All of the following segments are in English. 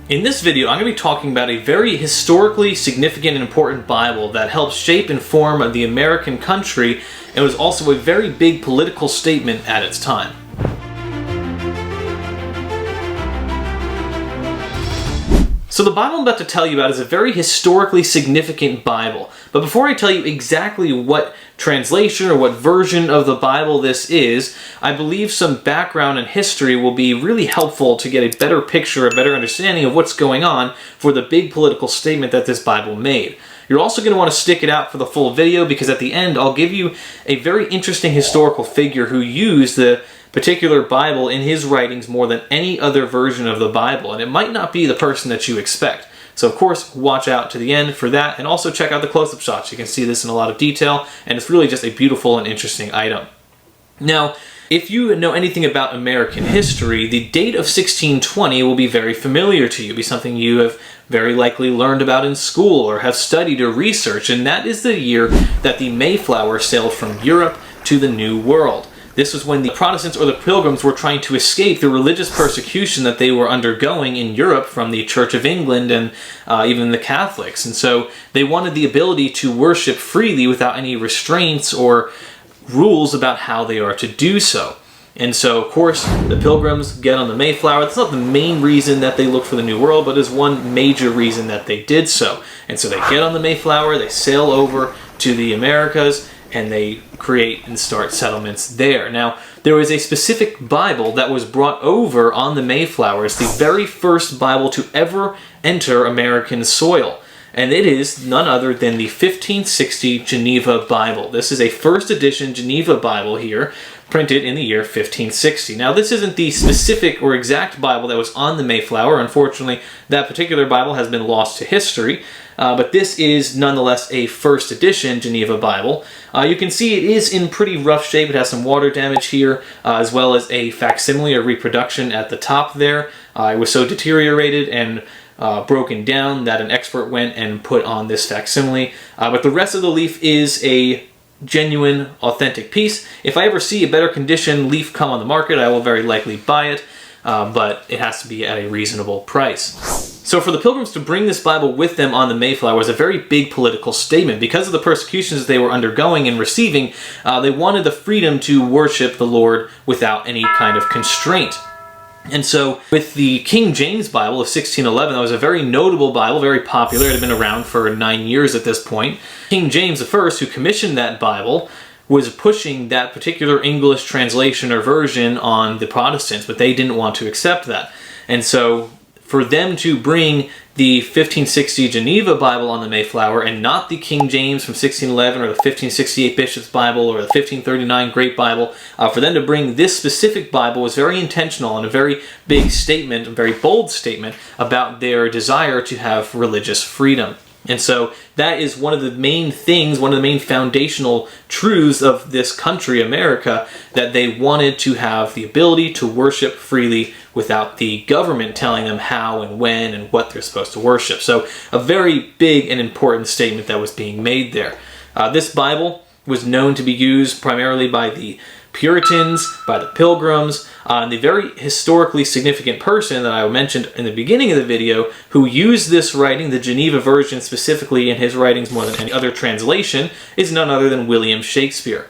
In this video, I'm going to be talking about a very historically significant and important Bible that helped shape and form the American country and was also a very big political statement at its time. So the Bible I'm about to tell you about is a very historically significant Bible. But before I tell you exactly what translation or what version of the Bible this is, I believe some background and history will be really helpful to get a better picture, a better understanding of what's going on for the big political statement that this Bible made. You're also going to want to stick it out for the full video because at the end I'll give you a very interesting historical figure who used the particular Bible in his writings more than any other version of the Bible, and it might not be the person that you expect. So of course, watch out to the end for that, and also check out the close-up shots. You can see this in a lot of detail, and it's really just a beautiful and interesting item. Now, if you know anything about American history, the date of 1620 will be very familiar to you. It'll be something you have very likely learned about in school or have studied or researched, and that is the year that the Mayflower sailed from Europe to the New World. This was when the Protestants or the Pilgrims were trying to escape the religious persecution that they were undergoing in Europe from the Church of England and even the Catholics. And so they wanted the ability to worship freely without any restraints or rules about how they are to do so. And so, of course, the Pilgrims get on the Mayflower. That's not the main reason that they look for the New World, but is one major reason that they did so. And so they get on the Mayflower, they sail over to the Americas, and they create and start settlements there. Now, there was a specific Bible that was brought over on the Mayflower. It's the very first Bible to ever enter American soil. And it is none other than the 1560 Geneva Bible. This is a first edition Geneva Bible here, printed in the year 1560. Now, this isn't the specific or exact Bible that was on the Mayflower. Unfortunately, that particular Bible has been lost to history. But this is nonetheless a first edition Geneva Bible. You can see it is in pretty rough shape. It has some water damage here, as well as a facsimile or reproduction at the top there. It was so deteriorated and broken down that an expert went and put on this facsimile. But the rest of the leaf is a genuine, authentic piece. If I ever see a better condition leaf come on the market, I will very likely buy it, but it has to be at a reasonable price. So for the Pilgrims to bring this Bible with them on the Mayflower was a very big political statement. Because of the persecutions they were undergoing and receiving, they wanted the freedom to worship the Lord without any kind of constraint. And so with the King James Bible of 1611, that was a very notable Bible, very popular. It had been around for 9 years at this point. King James I, who commissioned that Bible, was pushing that particular English translation or version on the Protestants, but they didn't want to accept that. And so for them to bring the 1560 Geneva Bible on the Mayflower and not the King James from 1611 or the 1568 Bishop's Bible or the 1539 Great Bible, for them to bring this specific Bible was very intentional and a very big statement, a very bold statement about their desire to have religious freedom. And so that is one of the main things, one of the main foundational truths of this country, America, that they wanted to have the ability to worship freely without the government telling them how and when and what they're supposed to worship. So a very big and important statement that was being made there. This Bible was known to be used primarily by the Puritans, by the Pilgrims, and the very historically significant person that I mentioned in the beginning of the video who used this writing, the Geneva version specifically in his writings more than any other translation, is none other than William Shakespeare.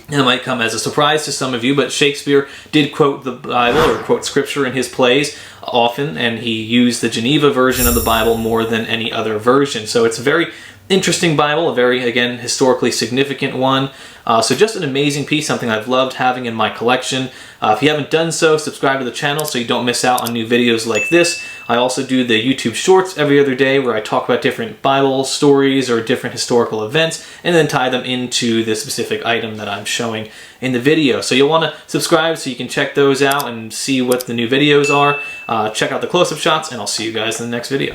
And it might come as a surprise to some of you, but Shakespeare did quote the Bible or quote scripture in his plays often, and he used the Geneva version of the Bible more than any other version. So it's a very interesting Bible, a very, again, historically significant one. So just an amazing piece, something I've loved having in my collection. If you haven't done so, subscribe to the channel so you don't miss out on new videos like this. I also do the YouTube Shorts every other day where I talk about different Bible stories or different historical events and then tie them into the specific item that I'm showing in the video. So you'll want to subscribe so you can check those out and see what the new videos are. Check out the close-up shots, and I'll see you guys in the next video.